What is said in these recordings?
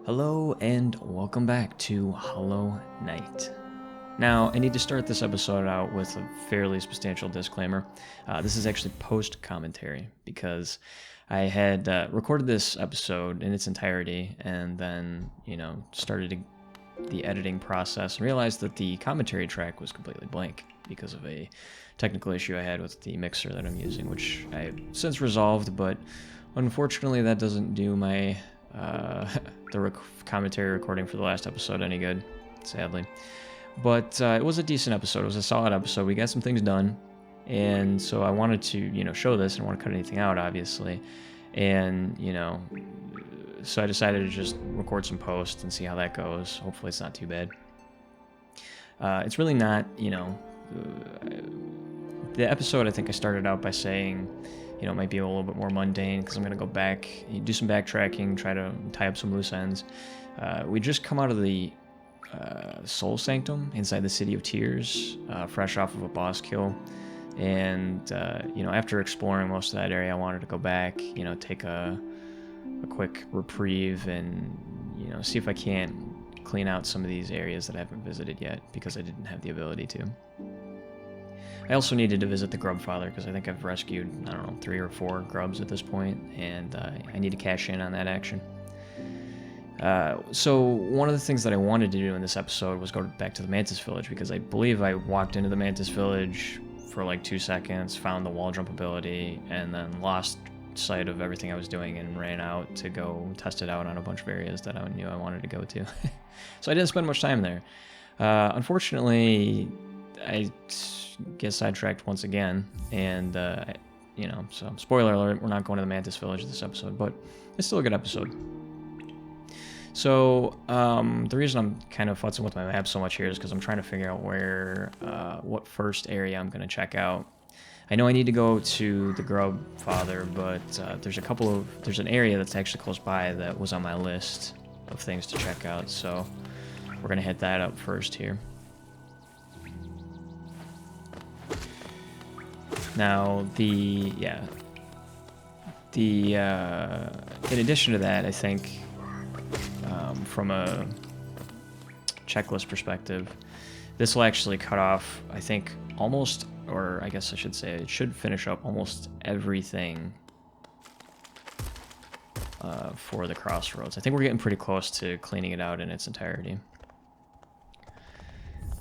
Hello and welcome back to Hallownest. Now, I need to start this episode out with a fairly substantial disclaimer. This is actually post-commentary because I had recorded this episode in its entirety and then, started the editing process and realized that the commentary track was completely blank because of a technical issue I had with the mixer that I'm using, which I have since resolved, but unfortunately that doesn't do my commentary recording for the last episode any good, sadly. But it was a decent episode. It was a solid episode. We got some things done, and so I wanted to, show this. I don't want to cut anything out, obviously, and so I decided to just record some post and see how that goes. Hopefully, it's not too bad. It's really not, the episode. I think I started out by saying, it might be a little bit more mundane because I'm going to go back, do some backtracking, try to tie up some loose ends. We just come out of the Soul Sanctum inside the City of Tears, fresh off of a boss kill. And, after exploring most of that area, I wanted to go back, take a quick reprieve and, see if I can't clean out some of these areas that I haven't visited yet because I didn't have the ability to. I also needed to visit the Grubfather because I think I've rescued, 3 or 4 grubs at this point, and I need to cash in on that action. So one of the things that I wanted to do in this episode was go back to the Mantis Village because I believe I walked into the Mantis Village for like 2 seconds, found the wall jump ability, and then lost sight of everything I was doing and ran out to go test it out on a bunch of areas that I knew I wanted to go to. So I didn't spend much time there. Unfortunately, I get sidetracked once again, and so spoiler alert, we're not going to the Mantis Village this episode, but it's still a good episode. So the reason I'm kind of futzing with my map so much here is because I'm trying to figure out what first area I'm going to check out. I know I need to go to the Grubfather, but there's an area that's actually close by that was on my list of things to check out, so we're going to hit that up first here. Now, in addition to that, I think, from a checklist perspective, this will actually cut off, I think, almost, or I guess I should say, it should finish up almost everything for the crossroads. I think we're getting pretty close to cleaning it out in its entirety.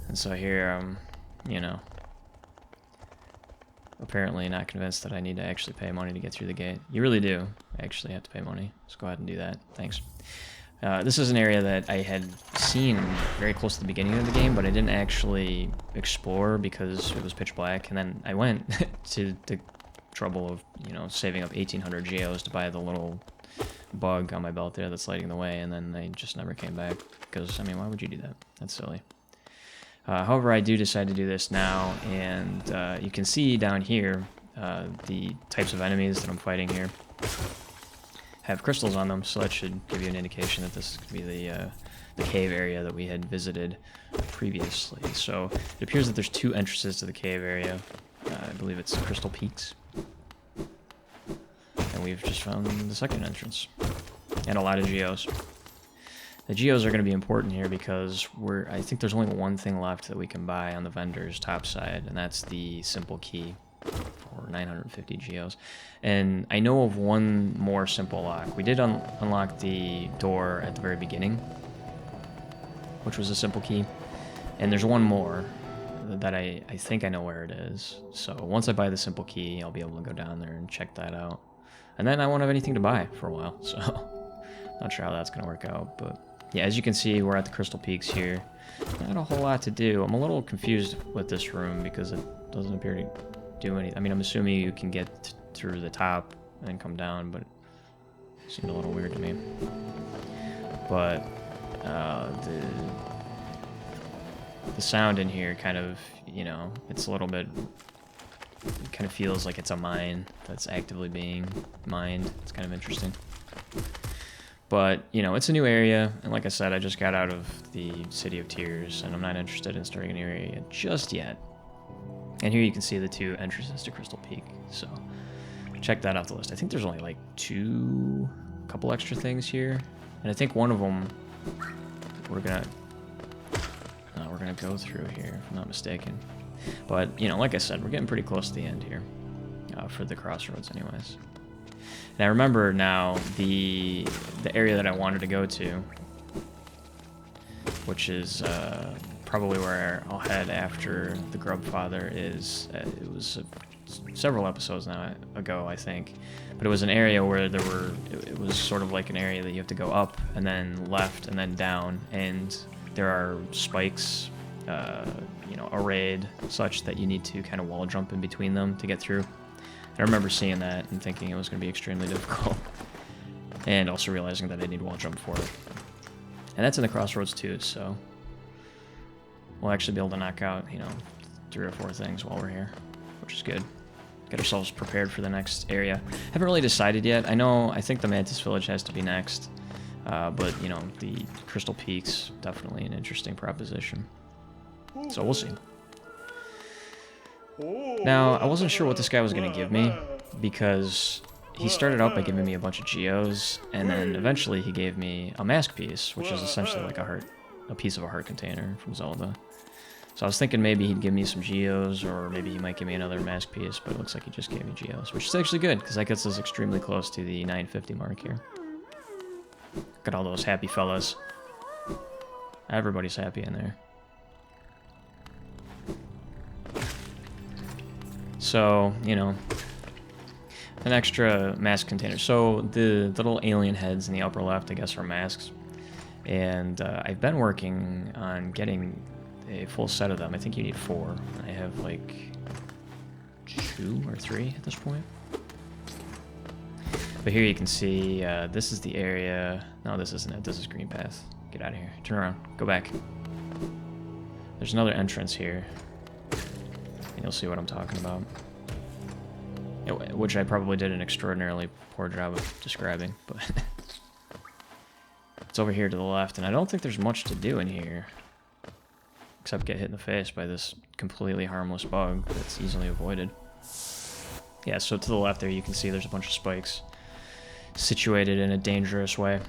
And so here, apparently not convinced that I need to actually pay money to get through the gate. You really do actually have to pay money. Let's go ahead and do that. Thanks. This is an area that I had seen very close to the beginning of the game, but I didn't actually explore because it was pitch black. And then I went to the trouble of, saving up 1,800 geos to buy the little bug on my belt there that's lighting the way, and then they just never came back because, why would you do that? That's silly. However, I do decide to do this now, and you can see down here the types of enemies that I'm fighting here have crystals on them, so that should give you an indication that this could be the cave area that we had visited previously. So it appears that there's 2 entrances to the cave area. I believe it's Crystal Peaks. And we've just found the second entrance. And a lot of geos. The geos are going to be important here because I think there's only one thing left that we can buy on the vendor's top side, and that's the simple key for 950 geos. And I know of one more simple lock. We did unlock the door at the very beginning, which was a simple key. And there's one more that I think I know where it is. So once I buy the simple key, I'll be able to go down there and check that out. And then I won't have anything to buy for a while, so not sure how that's going to work out, but yeah, as you can see, we're at the Crystal Peaks here. Not a whole lot to do. I'm a little confused with this room because it doesn't appear to do anything. I'm assuming you can get through the top and come down, but it seemed a little weird to me. But the sound in here kind of, it's a little bit, it kind of feels like it's a mine that's actively being mined. It's kind of interesting. But, it's a new area, and like I said, I just got out of the City of Tears, and I'm not interested in starting a new area just yet. And here you can see the 2 entrances to Crystal Peak, so check that off the list. I think there's only like 2 couple extra things here. And I think one of them we're gonna go through here, if I'm not mistaken. But, you know, like I said, we're getting pretty close to the end here, for the crossroads anyways. And I remember now the area that I wanted to go to, which is probably where I'll head after the Grubfather is. It was several episodes ago, I think. But it was an area where it was sort of like an area that you have to go up and then left and then down. And there are spikes, you know, arrayed such that you need to kind of wall jump in between them to get through. I remember seeing that and thinking it was going to be extremely difficult. And also realizing that I need wall jump for it. And that's in the crossroads too, so we'll actually be able to knock out, you know, 3 or 4 things while we're here, which is good. Get ourselves prepared for the next area. Haven't really decided yet. I think the Mantis Village has to be next, but, you know, the Crystal Peaks, definitely an interesting proposition. So we'll see. Now, I wasn't sure what this guy was going to give me, because he started out by giving me a bunch of geos, and then eventually he gave me a mask piece, which is essentially like a piece of a heart container from Zelda. So I was thinking maybe he'd give me some geos, or maybe he might give me another mask piece, but it looks like he just gave me geos, which is actually good, because that gets us extremely close to the 950 mark here. Look at all those happy fellas. Everybody's happy in there. So, you know, an extra mask container. So the little alien heads in the upper left, I guess, are masks. And I've been working on getting a full set of them. I think you need 4. I have like 2 or 3 at this point. But here you can see, this is the area. No, this isn't it. This is Green Path. Get out of here. Turn around. Go back. There's another entrance here. And you'll see what I'm talking about. Which I probably did an extraordinarily poor job of describing, but it's over here to the left, and I don't think there's much to do in here, except get hit in the face by this completely harmless bug that's easily avoided. Yeah, so to the left there you can see there's a bunch of spikes situated in a dangerous way.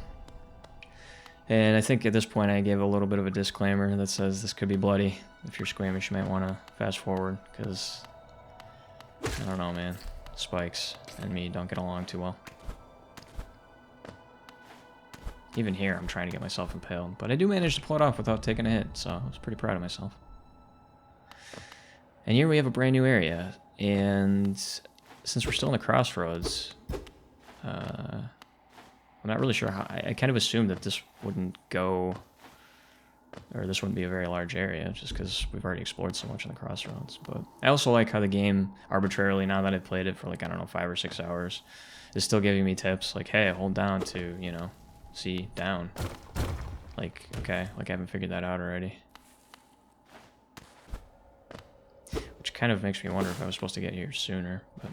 And I think at this point I gave a little bit of a disclaimer that says this could be bloody. If you're squeamish, you might want to fast forward, because I don't know, man. Spikes and me don't get along too well. Even here, I'm trying to get myself impaled, but I do manage to pull it off without taking a hit, so I was pretty proud of myself. And here we have a brand new area, and since we're still in the crossroads, I'm not really sure how. I kind of assumed that this wouldn't go, or this wouldn't be a very large area, just because we've already explored so much in the crossroads. But I also like how the game arbitrarily, now that I've played it for like, I don't know, 5 or 6 hours, is still giving me tips like, hey, hold down to, you know, see down. Like, okay, like I haven't figured that out already. Which kind of makes me wonder if I was supposed to get here sooner, but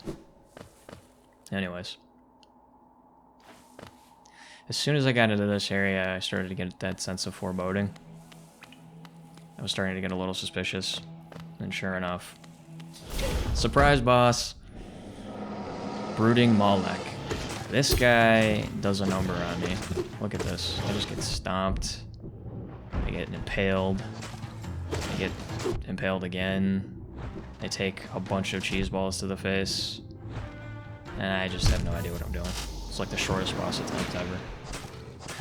anyways. As soon as I got into this area, I started to get that sense of foreboding. I was starting to get a little suspicious, and sure enough, surprise boss, Brooding Mawlek. This guy does a number on me. Look at this. I just get stomped. I get impaled. I get impaled again. I take a bunch of cheese balls to the face. And I just have no idea what I'm doing. It's like the shortest boss attempt ever.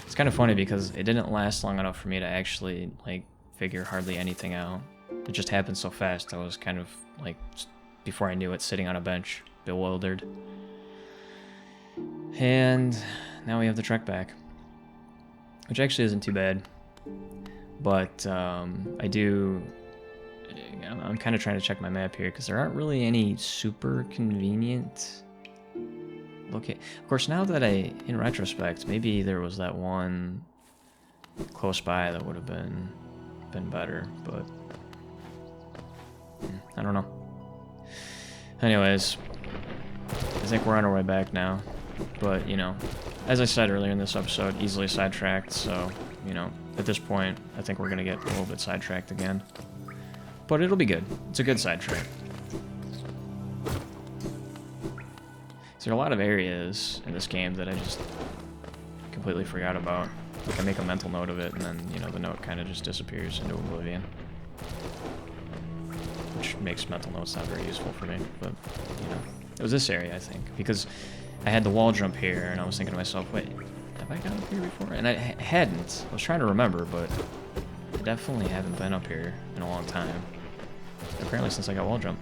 It's kind of funny because it didn't last long enough for me to actually, like, figure hardly anything out. It just happened so fast. I was kind of, like, before I knew it, sitting on a bench, bewildered. And now we have the trek back, which actually isn't too bad. But I'm kind of trying to check my map here because there aren't really any super convenient location. Of course, now that in retrospect, maybe there was that one close by that would have been better, but I don't know. Anyways, I think we're on our way back now. But, you know, as I said earlier in this episode, easily sidetracked, so, you know, at this point, I think we're going to get a little bit sidetracked again. But it'll be good. It's a good sidetrack. So there are a lot of areas in this game that I just completely forgot about. Like, I make a mental note of it, and then, you know, the note kind of just disappears into oblivion. Which makes mental notes not very useful for me, but, you know. It was this area, I think, because I had the wall jump here, and I was thinking to myself, wait, have I gone up here before? And I hadn't. I was trying to remember, but I definitely haven't been up here in a long time. Apparently since I got wall jump.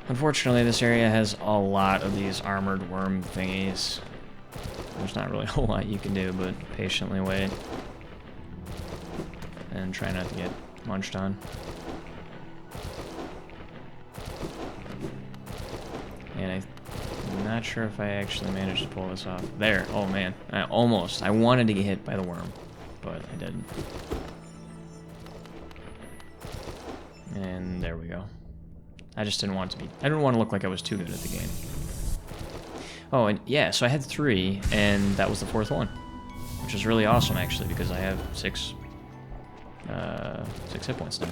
Unfortunately, this area has a lot of these armored worm thingies. There's not really a whole lot you can do, but patiently wait. And try not to get munched on. And I'm not sure if I actually managed to pull this off. There. Oh, man. I wanted to get hit by the worm, but I didn't. And there we go. I just didn't want to be... I didn't want to look like I was too good at the game. Oh, and yeah, so I had 3, and that was the 4th one. Which is really awesome, actually, because I have 6 hit points now.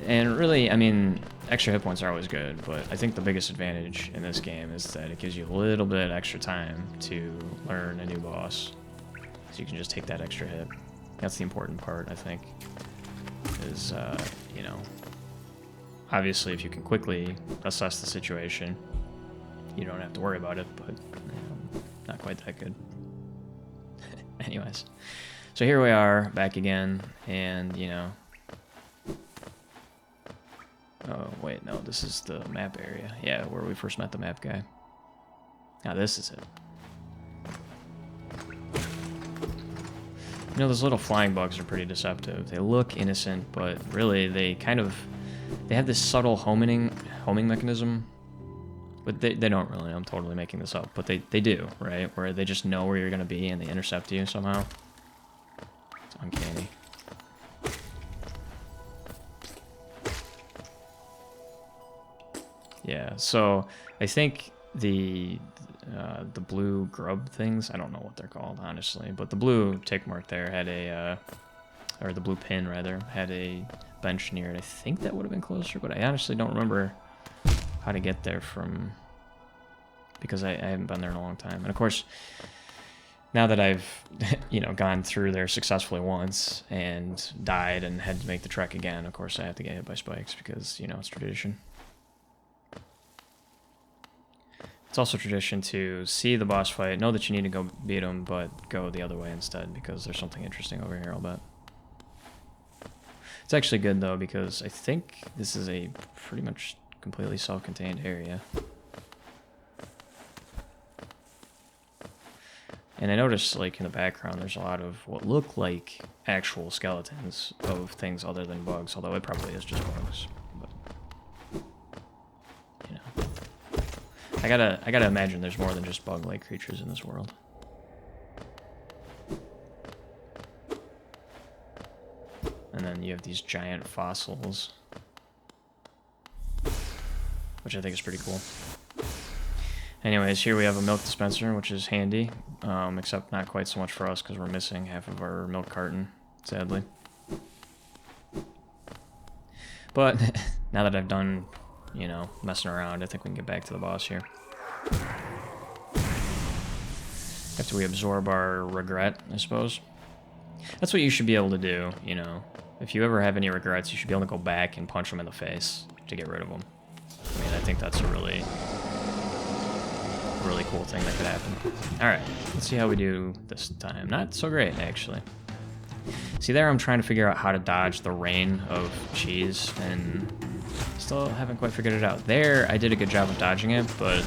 And really, I mean, extra hit points are always good, but I think the biggest advantage in this game is that it gives you a little bit extra time to learn a new boss. So you can just take that extra hit. That's the important part, I think, is, you know, obviously if you can quickly assess the situation, you don't have to worry about it, but not quite that good. Anyways, so here we are, back again, and, you know... Oh, wait, no, this is the map area. Yeah, where we first met the map guy. Now this is it. You know, those little flying bugs are pretty deceptive. They look innocent, but really they kind of... They have this subtle homing mechanism. But they don't really. I'm totally making this up. But they do, right? Where they just know where you're going to be and they intercept you somehow. It's uncanny. Yeah, so I think the blue grub things, I don't know what they're called, honestly, but the blue tick mark there had a, or the blue pin, rather, had a bench near it. I think that would have been closer, but I honestly don't remember how to get there from, because I haven't been there in a long time. And of course, now that I've, you know, gone through there successfully once and died and had to make the trek again, of course I have to get hit by spikes because, you know, it's tradition. It's also tradition to see the boss fight, know that you need to go beat him, but go the other way instead because there's something interesting over here, I'll bet. It's actually good, though, because I think this is a pretty much completely self-contained area. And I noticed, like, in the background, there's a lot of what look like actual skeletons of things other than bugs, although it probably is just bugs. But, you know. I gotta imagine there's more than just bug-like creatures in this world. And then you have these giant fossils, which I think is pretty cool. Anyways, here we have a milk dispenser, which is handy, except not quite so much for us because we're missing half of our milk carton, sadly. But now that I've done, you know, messing around, I think we can get back to the boss here. After we absorb our regret, I suppose. That's what you should be able to do, you know. If you ever have any regrets, you should be able to go back and punch them in the face to get rid of them. I mean, I think that's a really cool thing that could happen. Alright, let's see how we do this time. Not so great, actually. See there, I'm trying to figure out how to dodge the rain of cheese, and still haven't quite figured it out. There, I did a good job of dodging it, but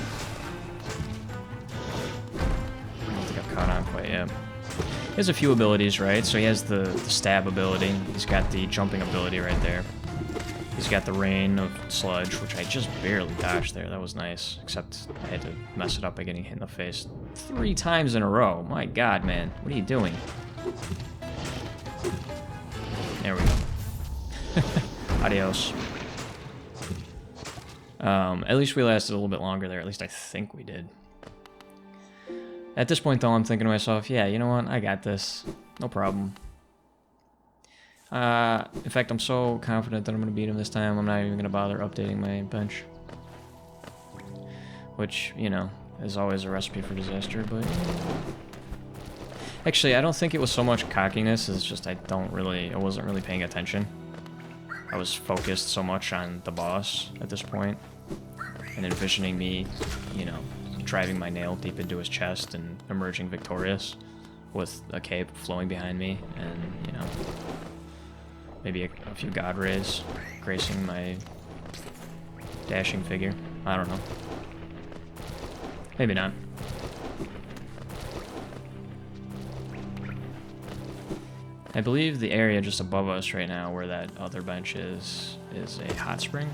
I don't think I've caught on quite yet. He has a few abilities, right? So he has the stab ability. He's got the jumping ability right there. He's got the rain of sludge, which I just barely dodged there. That was nice, except I had to mess it up by getting hit in the face 3 times in a row. My god, man. What are you doing? There we go. Adios. At least we lasted a little bit longer there. At least I think we did. At this point, though, I'm thinking to myself, yeah, you know what? I got this. No problem. In fact, I'm so confident that I'm going to beat him this time, I'm not even going to bother updating my bench. which, you know, is always a recipe for disaster, but... Actually, I don't think it was so much cockiness, it's just I wasn't really paying attention. I was focused so much on the boss at this point, and envisioning me, you know, driving my nail deep into his chest and emerging victorious with a cape flowing behind me, and, you know, maybe a few god rays gracing my dashing figure. I don't know. Maybe not. I believe the area just above us right now, where that other bench is a hot spring.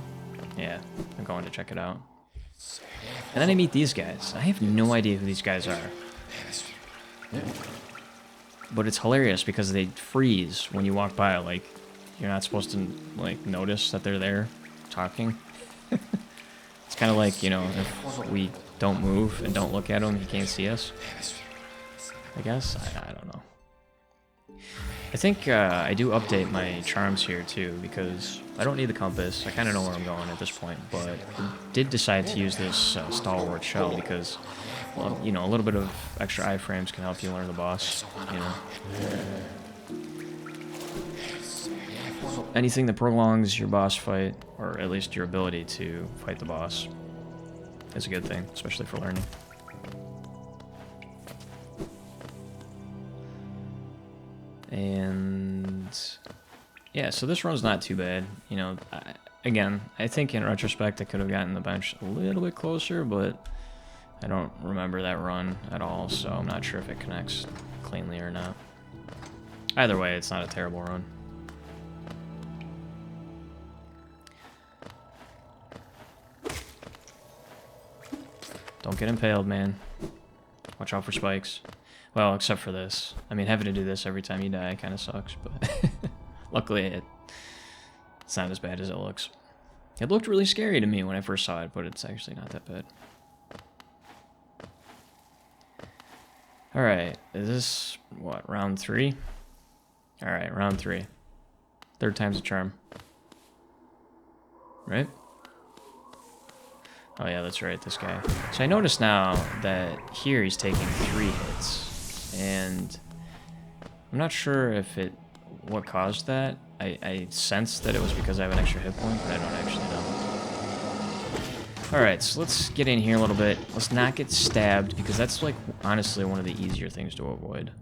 Yeah, I'm going to check it out. And then I meet these guys. I have no idea who these guys are. But it's hilarious because they freeze when you walk by. Like, you're not supposed to, like, notice that they're there talking. It's kind of like, you know, if we don't move and don't look at him, he can't see us. I guess? I don't know. I think I do update my charms here too, because I don't need the compass. I kind of know where I'm going at this point, but I did decide to use this stalwart shell because, well, you know, a little bit of extra iframes can help you learn the boss, you know. Anything that prolongs your boss fight, or at least your ability to fight the boss, is a good thing, especially for learning. And yeah, so this run's not too bad. You know, again, I think in retrospect I could have gotten the bench a little bit closer, but I don't remember that run at all, so I'm not sure if it connects cleanly or not. Either way, it's not a terrible run. Don't get impaled, man. Watch out for spikes. Well, except for this. I mean, having to do this every time you die kind of sucks, but luckily it's not as bad as it looks. It looked really scary to me when I first saw it, but it's actually not that bad. Alright, is this, what, round 3? Alright, round 3. Third time's a charm. Right? Oh yeah, that's right, this guy. So I notice now that here he's taking 3 hits. And I'm not sure if what caused that. I sensed that it was because I have an extra hit point, but I don't actually know. Alright, so let's get in here a little bit. Let's not get stabbed, because that's, like, honestly one of the easier things to avoid.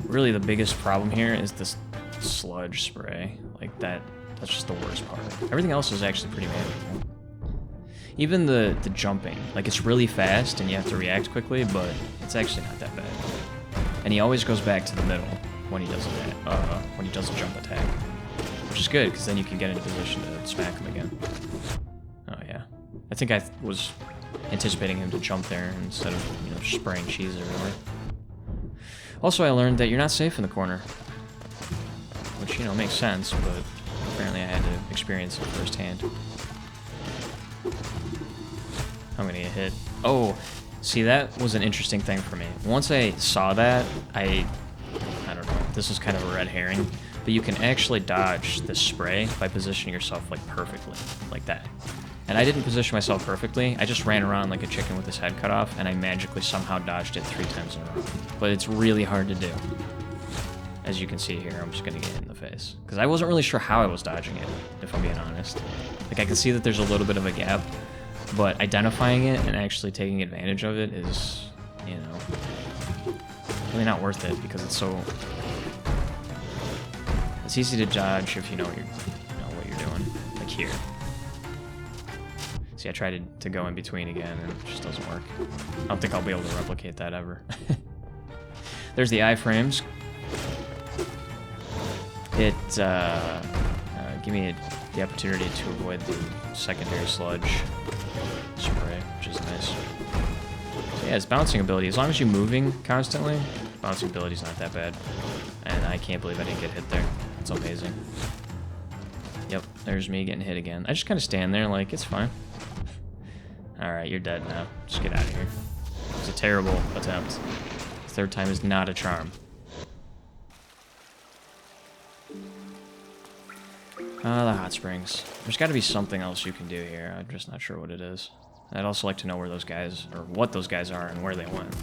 Really the biggest problem here is this sludge spray. Like, that's just the worst part. Everything else is actually pretty manageable. Even the jumping, like, it's really fast and you have to react quickly, but it's actually not that bad. And he always goes back to the middle when he does a jump attack, which is good because then you can get into position to smack him again. Oh yeah, I think I was anticipating him to jump there instead of, you know, spraying cheese or whatever. Also, I learned that you're not safe in the corner, which, you know, makes sense, but apparently I had to experience it firsthand. I'm gonna get hit. Oh, see, that was an interesting thing for me. Once I saw that, I don't know, this is kind of a red herring, but you can actually dodge the spray by positioning yourself, like, perfectly, like that. And I didn't position myself perfectly, I just ran around like a chicken with his head cut off, and I magically somehow dodged it 3 times in a row. But it's really hard to do. As you can see here, I'm just gonna get hit in the face. Because I wasn't really sure how I was dodging it, if I'm being honest. Like, I can see that there's a little bit of a gap, but identifying it and actually taking advantage of it is, you know, really not worth it because it's so... It's easy to dodge if you know what you're doing. Like here. See, I tried to go in between again and it just doesn't work. I don't think I'll be able to replicate that ever. There's the iframes. It give me the opportunity to avoid the secondary sludge spray, which is nice. So yeah, it's bouncing ability. As long as you're moving constantly, bouncing ability's not that bad. And I can't believe I didn't get hit there. It's amazing. Yep, there's me getting hit again. I just kind of stand there like, it's fine. Alright, you're dead now. Just get out of here. It's a terrible attempt. The third time is not a charm. The hot springs. There's got to be something else you can do here. I'm just not sure what it is. I'd also like to know where those guys, or what those guys are and where they went.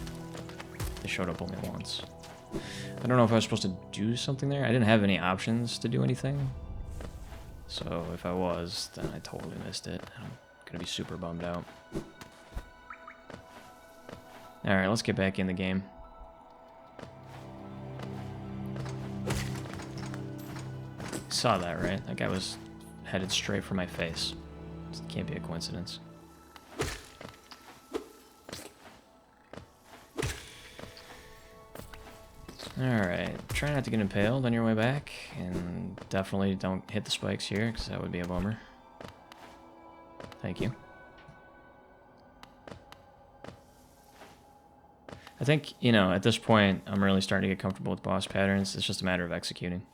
They showed up only once. I don't know if I was supposed to do something there. I didn't have any options to do anything. So if I was, then I totally missed it. I'm gonna be super bummed out. Alright, let's get back in the game. Saw that, right? That guy was headed straight for my face. It can't be a coincidence. Alright, try not to get impaled on your way back, and definitely don't hit the spikes here, because that would be a bummer. Thank you. I think, you know, at this point, I'm really starting to get comfortable with boss patterns. It's just a matter of executing.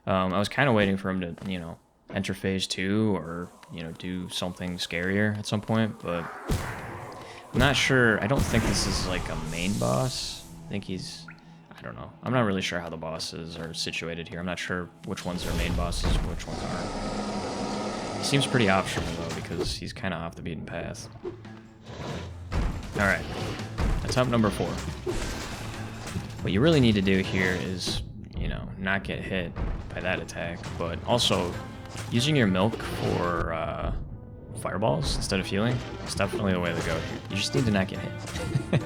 I was kind of waiting for him to, you know, enter phase 2 or, you know, do something scarier at some point, but I'm not sure. I don't think this is like a main boss. I think he's, I don't know. I'm not really sure how the bosses are situated here. I'm not sure which ones are main bosses and which ones aren't. He seems pretty optional, though, because he's kind of off the beaten path. Alright. Attempt number 4. What you really need to do here is, you know, not get hit by that attack, but also using your milk for fireballs instead of healing is definitely the way to go here. You just need to not get hit.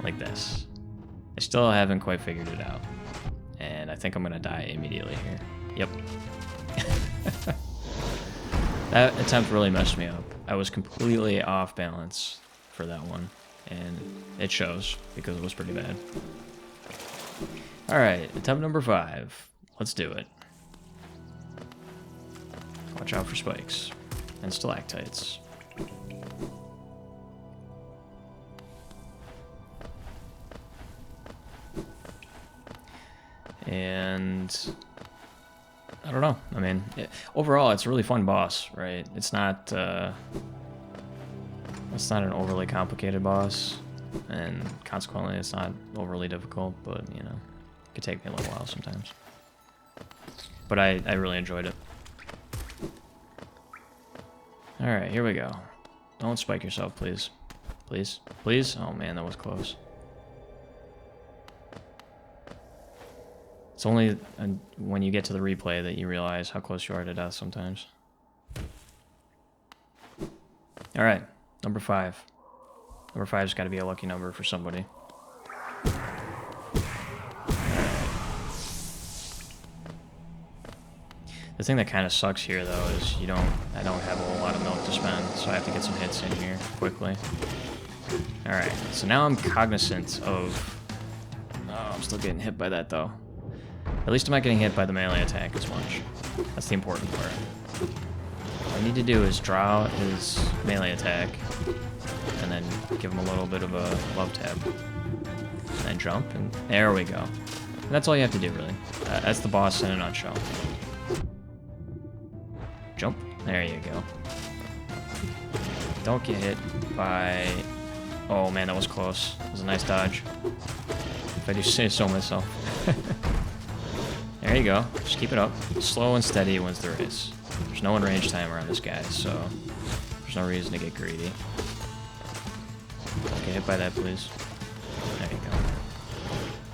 Like this. I still haven't quite figured it out. And I think I'm gonna die immediately here. Yep. That attempt really messed me up. I was completely off balance for that one. And it shows, because it was pretty bad. Alright, attempt number 5. Let's do it. Watch out for spikes. And stalactites. And I don't know. I mean, overall, it's a really fun boss, right? It's not an overly complicated boss, and consequently, it's not overly difficult. But you know, it could take me a little while sometimes. But I really enjoyed it. All right, here we go. Don't spike yourself, please, please, please. Oh man, that was close. It's only when you get to the replay that you realize how close you are to death sometimes. Alright, number 5. Number 5's got to be a lucky number for somebody. The thing that kind of sucks here, though, is I don't have a whole lot of milk to spend, so I have to get some hits in here quickly. Alright, so now I'm cognizant of... Oh, I'm still getting hit by that, though. At least I'm not getting hit by the melee attack as much. That's the important part. What I need to do is draw out his melee attack, and then give him a little bit of a love tap. And then jump, and there we go. And that's all you have to do, really. That's the boss in a nutshell. Jump. There you go. Don't get hit by... Oh man, that was close. That was a nice dodge. If I do say so myself. There you go. Just keep it up. Slow and steady wins the race. There's no range timer on this guy, so there's no reason to get greedy. Don't get hit by that, please. There you go.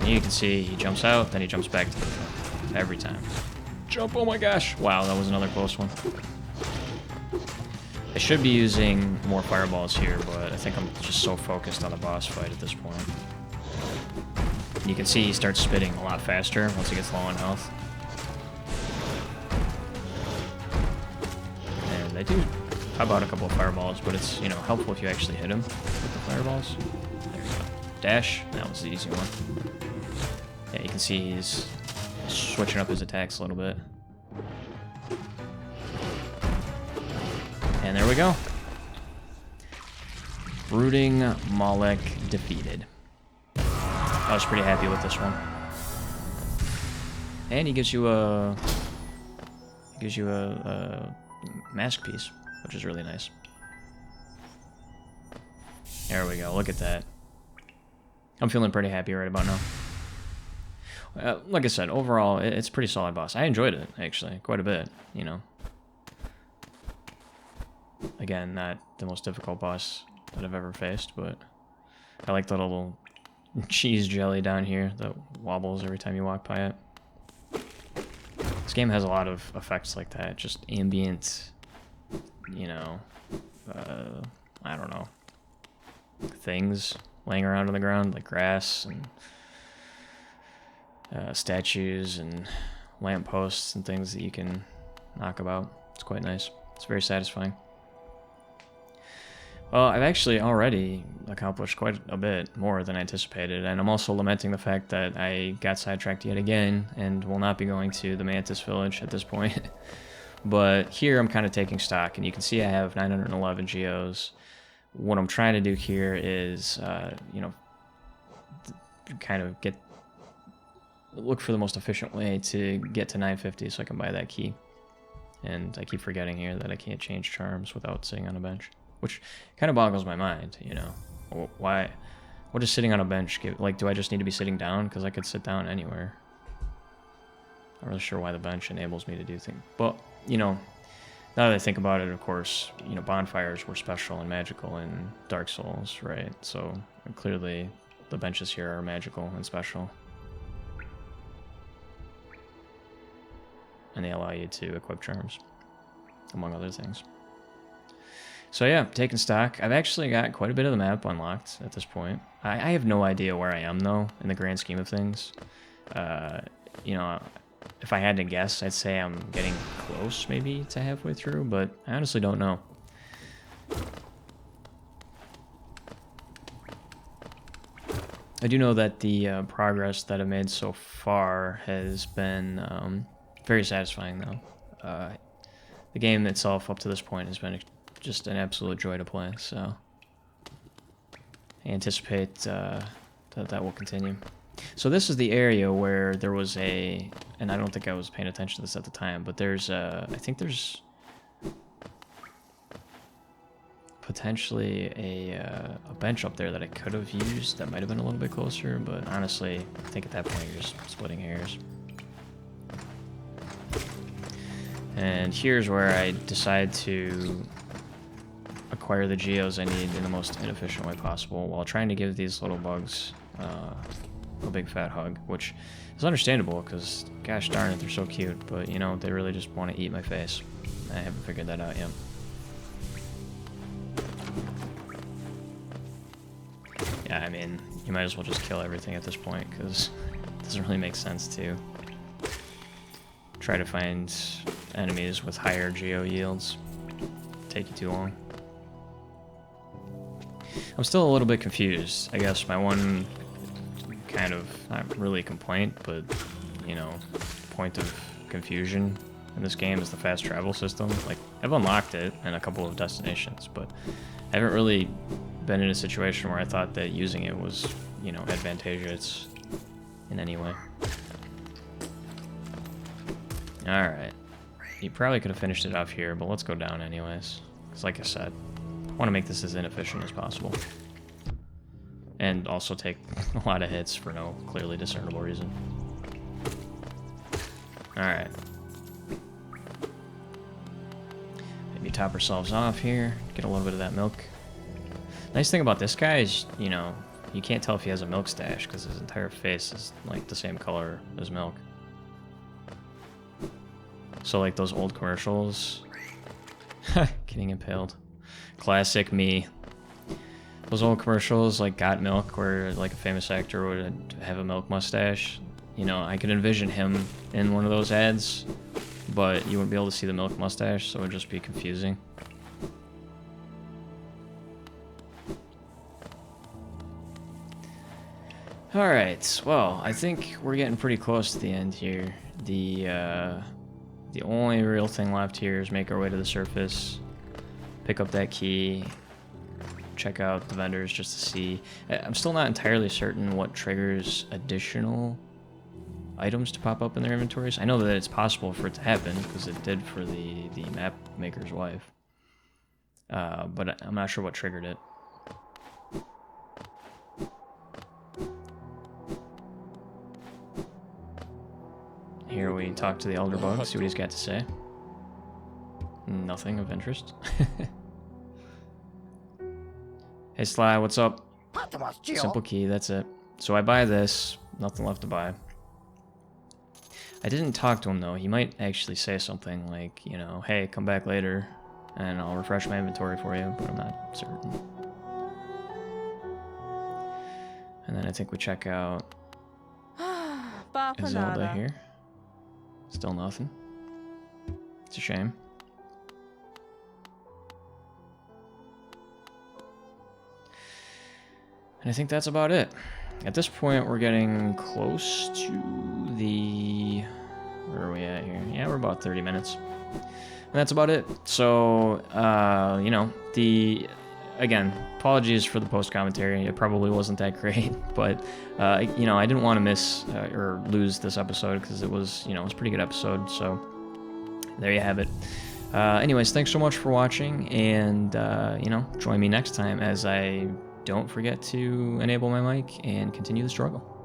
And you can see he jumps out, then he jumps back to the front. Every time. Jump, oh my gosh! Wow, that was another close one. I should be using more fireballs here, but I think I'm just so focused on the boss fight at this point. You can see he starts spitting a lot faster once he gets low on health. And I do pop out a couple of fireballs, but it's, you know, helpful if you actually hit him with the fireballs. There you go. Dash. That was the easy one. Yeah, you can see he's switching up his attacks a little bit. And there we go. Brooding Mawlek defeated. I was pretty happy with this one. And he gives you a mask piece, which is really nice. There we go. Look at that. I'm feeling pretty happy right about now. Like I said, overall, it's a pretty solid boss. I enjoyed it, actually, quite a bit, you know. Again, not the most difficult boss that I've ever faced, but I like the little cheese jelly down here that wobbles every time you walk by it. This game has a lot of effects like that, just ambient, you know, I don't know, things laying around on the ground, like grass and statues and lampposts and things that you can knock about. It's quite nice. It's very satisfying. Well, I've actually already accomplished quite a bit more than I anticipated, and I'm also lamenting the fact that I got sidetracked yet again and will not be going to the Mantis Village at this point. But here I'm kind of taking stock, and you can see I have 911 geos. What I'm trying to do here is, you know, kind of look for the most efficient way to get to 950 so I can buy that key. And I keep forgetting here that I can't change charms without sitting on a bench, which kind of boggles my mind, you know. Why? What does sitting on a bench give? Like, do I just need to be sitting down? Because I could sit down anywhere. Not really sure why the bench enables me to do things. But, you know, now that I think about it, of course, you know, bonfires were special and magical in Dark Souls, right? So clearly the benches here are magical and special. And they allow you to equip charms, among other things. So yeah, taking stock. I've actually got quite a bit of the map unlocked at this point. I have no idea where I am, though, in the grand scheme of things. You know, if I had to guess, I'd say I'm getting close, maybe, to halfway through, but I honestly don't know. I do know that the progress that I've made so far has been very satisfying, though. The game itself, up to this point, has been just an absolute joy to play, so I anticipate that will continue. So this is the area where there was and I don't think I was paying attention to this at the time, but I think there's potentially a bench up there that I could have used that might have been a little bit closer, but honestly, I think at that point you're just splitting hairs. And here's where I decide to acquire the geos I need in the most inefficient way possible while trying to give these little bugs a big fat hug, which is understandable because, gosh darn it, they're so cute, but, you know, they really just want to eat my face. I haven't figured that out yet. Yeah, I mean, you might as well just kill everything at this point because it doesn't really make sense to try to find enemies with higher geo yields. Take you too long. I'm still a little bit confused. I guess my one kind of, not really complaint, but, you know, point of confusion in this game is the fast travel system. Like, I've unlocked it in a couple of destinations, but I haven't really been in a situation where I thought that using it was, you know, advantageous in any way. Alright. You probably could have finished it off here, but let's go down anyways. Because like I said, I want to make this as inefficient as possible. And also take a lot of hits for no clearly discernible reason. Alright. Maybe top ourselves off here, get a little bit of that milk. Nice thing about this guy is, you know, you can't tell if he has a milk stash because his entire face is like the same color as milk. So like those old commercials, getting impaled. Classic me. Those old commercials like Got Milk where like a famous actor would have a milk mustache. You know, I could envision him in one of those ads, but you wouldn't be able to see the milk mustache, so it would just be confusing. Alright, well, I think we're getting pretty close to the end here. The only real thing left here is make our way to the surface, pick up that key, check out the vendors just to see. I'm still not entirely certain what triggers additional items to pop up in their inventories. I know that it's possible for it to happen, because it did for the map maker's wife. But I'm not sure what triggered it. here we talk to the Elder Bug, see what he's got to say. Nothing of interest. Hey Sly, what's up? Simple key, that's it. So I buy this, nothing left to buy. I didn't talk to him though. He might actually say something like, you know, hey, come back later and I'll refresh my inventory for you, but I'm not certain. And then I think we check out Zelda here. Still nothing. It's a shame. And I think that's about it. At this point, we're getting close to the... Where are we at here? Yeah, we're about 30 minutes. And that's about it. So, you know, again, apologies for the post-commentary. It probably wasn't that great, but, you know, I didn't want to miss or lose this episode because it was, you know, it was a pretty good episode. So, there you have it. Anyways, thanks so much for watching, and, you know, join me next time as I don't forget to enable my mic and continue the struggle.